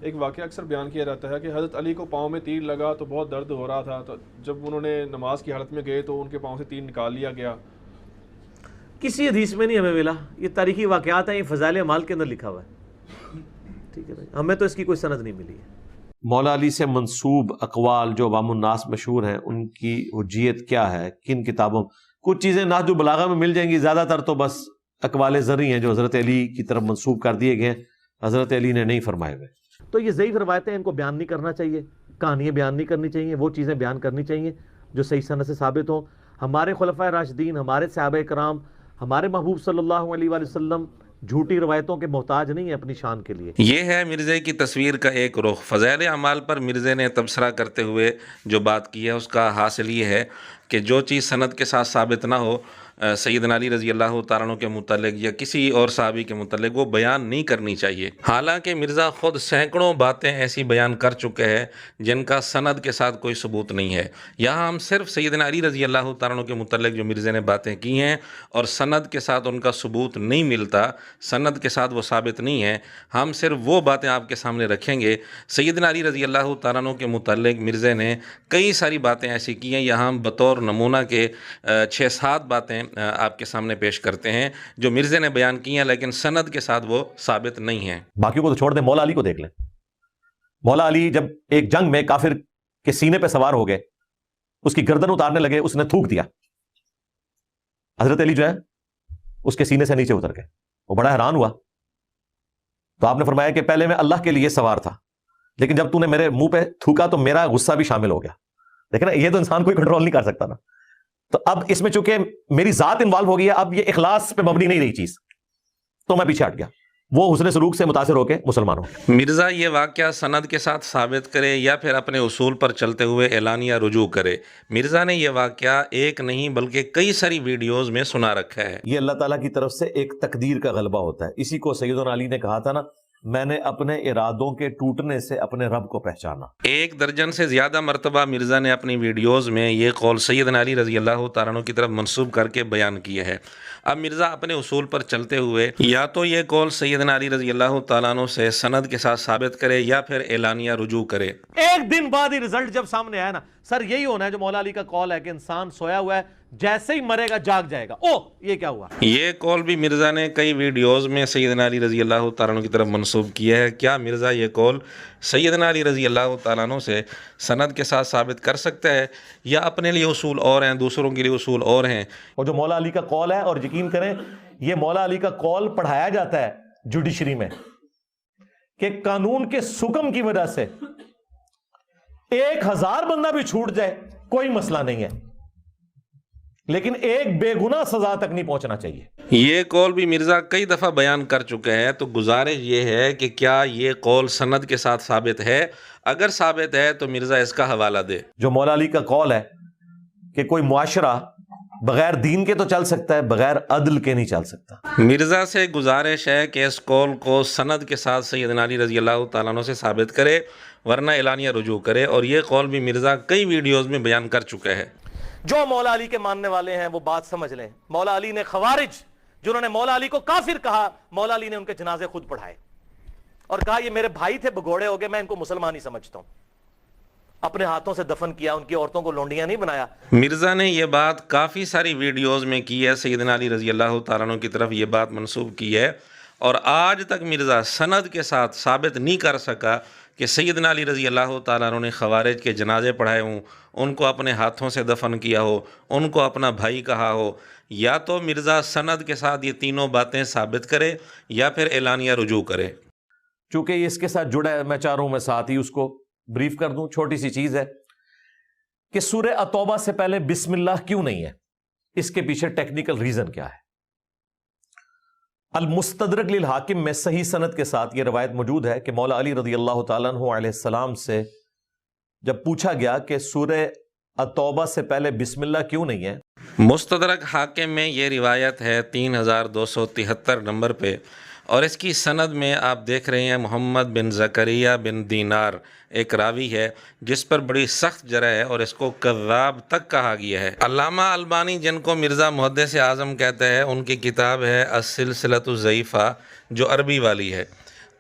ایک واقعہ اکثر بیان کیا جاتا ہے کہ حضرت علی کو پاؤں میں تیر لگا تو بہت درد ہو رہا تھا، تو جب انہوں نے نماز کی حالت میں گئے تو ان کے پاؤں سے تیر نکال لیا گیا۔ کسی حدیث میں نہیں ہمیں ملا، یہ تاریخی واقعات ہیں، یہ فضائل اعمال کے اندر لکھا ہوا ہے، ٹھیک ہے بھائی، ہمیں تو اس کی کوئی سند نہیں ملی ہے۔ مولا علی سے منسوب اقوال جو عوام الناس مشہور ہیں، ان کی حجیت کیا ہے؟ کن کتابوں؟ کچھ چیزیں نہج البلاغہ میں مل جائیں گی، زیادہ تر تو بس اقوال زرعی ہیں جو حضرت علی کی طرف منسوب کر دیے گئے ہیں، حضرت علی نے نہیں فرمائے ہوئے۔ تو یہ ضعیف روایتیں، ان کو بیان نہیں کرنا چاہیے، کہانیاں بیان نہیں کرنی چاہیے، وہ چیزیں بیان کرنی چاہیے جو صحیح سند سے ثابت ہوں۔ ہمارے خلفائے راشدین، ہمارے صحابہ کرام، ہمارے محبوب صلی اللہ علیہ وآلہ وسلم جھوٹی روایتوں کے محتاج نہیں ہیں اپنی شان کے لیے۔ یہ ہے مرزے کی تصویر کا ایک رخ۔ فضائل اعمال پر مرزے نے تبصرہ کرتے ہوئے جو بات کی ہے اس کا حاصل یہ ہے کہ جو چیز سند کے ساتھ ثابت نہ ہو سیدنا علی رضی اللہ تعالیٰ عنہ کے متعلق یا کسی اور صحابی کے متعلق، وہ بیان نہیں کرنی چاہیے۔ حالانکہ مرزا خود سینکڑوں باتیں ایسی بیان کر چکے ہیں جن کا سند کے ساتھ کوئی ثبوت نہیں ہے۔ یہاں ہم صرف سیدنا علی رضی اللہ تعالیٰ عنہ کے متعلق جو مرزے نے باتیں کی ہیں اور سند کے ساتھ ان کا ثبوت نہیں ملتا، سند کے ساتھ وہ ثابت نہیں ہے، ہم صرف وہ باتیں آپ کے سامنے رکھیں گے۔ سیدنا علی رضی اللہ تعالیٰ عنہ کے متعلق مرزے نے کئی ساری باتیں ایسی کی ہیں، یہاں ہم بطور نمونہ کے 6-7 باتیں آپ کے سامنے پیش کرتے ہیں جو مرزے نے بیان کی ہیں لیکن سند کے ساتھ وہ ثابت نہیں ہیں۔ باقیوں کو تو چھوڑ دیں، مولا علی کو دیکھ لیں۔ مولا علی جب ایک جنگ میں کافر کے سینے پہ سوار ہو گئے، اس کی گردن اتارنے لگے، اس نے تھوک دیا، حضرت علی جو ہے اس کے سینے سے نیچے اتر گئے، وہ بڑا حیران ہوا۔ تو آپ نے فرمایا کہ پہلے میں اللہ کے لیے سوار تھا، لیکن جب تو نے میرے منہ پہ تھوکا تو میرا غصہ بھی شامل ہو گیا۔ لیکن یہ تو انسان کوئی کنٹرول نہیں کر سکتا نا، تو اب اس میں چونکہ میری ذات انوالو ہو گئی ہے، اب یہ اخلاص پہ مبنی نہیں رہی چیز، تو میں پیچھے ہٹ گیا۔ وہ حسن سلوک سے متاثر ہو کے مسلمان ہو۔ مرزا یہ واقعہ سند کے ساتھ ثابت کرے یا پھر اپنے اصول پر چلتے ہوئے اعلانیہ رجوع کرے، مرزا نے یہ واقعہ ایک نہیں بلکہ کئی ساری ویڈیوز میں سنا رکھا ہے۔ یہ اللہ تعالیٰ کی طرف سے ایک تقدیر کا غلبہ ہوتا ہے، اسی کو سیدنا علی نے کہا تھا نا، میں نے اپنے ارادوں کے ٹوٹنے سے اپنے رب کو پہچانا۔ 1 درجن سے زیادہ مرتبہ مرزا نے اپنی ویڈیوز میں یہ قول سیدنا علی رضی اللہ تعالیٰ عنہ کی طرف منسوب کر کے بیان کیا ہے۔ اب مرزا اپنے اصول پر چلتے ہوئے یا تو یہ قول سیدنا علی رضی اللہ تعالیٰ عنہ سے سند کے ساتھ ثابت کرے یا پھر اعلانیہ رجوع کرے۔ ایک دن بعد ہی رزلٹ جب سامنے آیا نا، سر یہی ہونا ہے جو مولا علی کا قول ہے کہ انسان سویا ہوا ہے، جیسے ہی مرے گا جاگ جائے گا۔ او یہ کیا ہوا؟ یہ قول بھی مرزا نے کئی ویڈیوز میں سیدنا علی رضی اللہ تعالیٰ عنہ کی طرف منسوب کیا ہے۔ کیا مرزا یہ قول سیدنا علی رضی اللہ تعالیٰ عنہ سے سند کے ساتھ ثابت کر سکتا ہے یا اپنے لیے اصول اور ہیں، دوسروں کے لیے اصول اور ہیں؟ اور جو مولا علی کا قول ہے، اور یقین کریں یہ مولا علی کا قول پڑھایا جاتا ہے جوڈیشری میں کہ قانون کے سکم کی وجہ سے 1000 بندہ بھی چھوٹ جائے کوئی مسئلہ نہیں ہے، لیکن ایک بے گناہ سزا تک نہیں پہنچنا چاہیے۔ یہ قول بھی مرزا کئی دفعہ بیان کر چکے ہیں، تو گزارش یہ ہے کہ کیا یہ قول سند کے ساتھ ثابت ہے؟ اگر ثابت ہے تو مرزا اس کا حوالہ دے۔ جو مولا علی کا قول ہے کہ کوئی معاشرہ بغیر دین کے تو چل سکتا ہے، بغیر عدل کے نہیں چل سکتا۔ مرزا سے گزارش ہے کہ اس قول کو سند کے ساتھ سیدنا علی رضی اللہ تعالیٰ عنہ سے ثابت کرے، ورنہ اعلانیہ رجوع کرے، اور یہ قول بھی مرزا کئی ویڈیوز میں بیان کر چکے ہیں۔ جو مولا علی کے ماننے والے ہیں وہ بات سمجھ لیں، مولا علی نے خوارج جنہوں نے مولا علی کو کافر کہا، مولا علی نے ان کے جنازے خود پڑھائے اور کہا یہ میرے بھائی تھے، بگوڑے ہو گئے، میں ان کو مسلمان ہی سمجھتا ہوں۔ اپنے ہاتھوں سے دفن کیا، ان کی عورتوں کو لونڈیاں نہیں بنایا۔ مرزا نے یہ بات کافی ساری ویڈیوز میں کی ہے، سیدنا علی رضی اللہ تعالیٰ عنہ کی طرف یہ بات منسوب کی ہے، اور آج تک مرزا سند کے ساتھ ثابت نہیں کر سکا کہ سیدنا علی رضی اللہ تعالیٰ عنہ نے خوارج کے جنازے پڑھائے ہوں، ان کو اپنے ہاتھوں سے دفن کیا ہو، ان کو اپنا بھائی کہا ہو۔ یا تو مرزا سند کے ساتھ یہ تینوں باتیں ثابت کرے یا پھر اعلانیہ رجوع کرے۔ چونکہ یہ اس کے ساتھ جڑا ہے، میں چاہ رہا ہوں میں ساتھ ہی اس کو بریف کر دوں۔ چھوٹی سی چیز ہے کہ سورہ التوبہ سے پہلے بسم اللہ کیوں نہیں ہے، اس کے پیچھے ٹیکنیکل ریزن کیا ہے۔ المستدرک للحاکم میں صحیح سند کے ساتھ یہ روایت موجود ہے کہ مولا علی رضی اللہ تعالیٰ عنہ علیہ السلام سے جب پوچھا گیا کہ سورہ التوبہ سے پہلے بسم اللہ کیوں نہیں ہے، مستدرک حاکم میں یہ روایت ہے 3273 نمبر پہ، اور اس کی سند میں آپ دیکھ رہے ہیں محمد بن زکریہ بن دینار ایک راوی ہے جس پر بڑی سخت جرح ہے اور اس کو کذاب تک کہا گیا ہے۔ علامہ البانی جن کو مرزا محدث اعظم کہتے ہیں، ان کی کتاب ہے السلسلۃ الضعیفہ جو عربی والی ہے،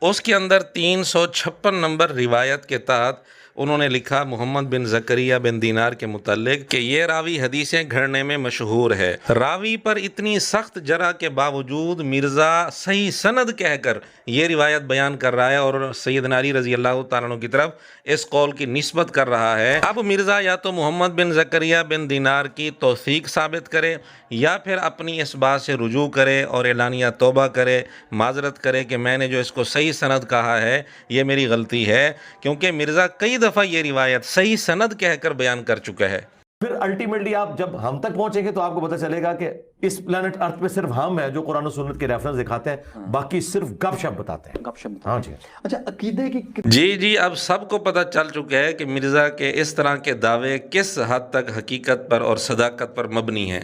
اس کے اندر 356 نمبر روایت کے تحت انہوں نے لکھا محمد بن زکریہ بن دینار کے متعلق کہ یہ راوی حدیثیں گھڑنے میں مشہور ہے. راوی پر اتنی سخت جرح کے باوجود مرزا صحیح سند کہہ کر یہ روایت بیان کر رہا ہے اور سیدنا علی رضی اللہ تعالیٰ عنہ کی طرف اس قول کی نسبت کر رہا ہے. اب مرزا یا تو محمد بن زکریہ بن دینار کی توثیق ثابت کرے یا پھر اپنی اس بات سے رجوع کرے اور اعلانیہ توبہ کرے، معذرت کرے کہ میں نے جو اس کو صحیح سند کہا ہے یہ میری غلطی ہے، کیونکہ مرزا کئی دفعہ یہ روایت صحیح سند کہہ کر بیان کر چکا ہے. پھر الٹیمیٹلی آپ جب ہم تک پہنچیں گے تو آپ کو پتہ چلے گا کہ اس پلانٹ ارتھ پہ صرف ہم ہیں جو قرآن و سنت کے ریفرنس دکھاتے ہیں، باقی صرف گپ شپ بتاتے ہیں. گپ شپ. ہاں جی. اچھا عقیدے کی جی اب سب کو پتہ چل چکا ہے کہ مرزا کے اس طرح کے دعوے کس حد تک حقیقت پر اور صداقت پر مبنی ہیں.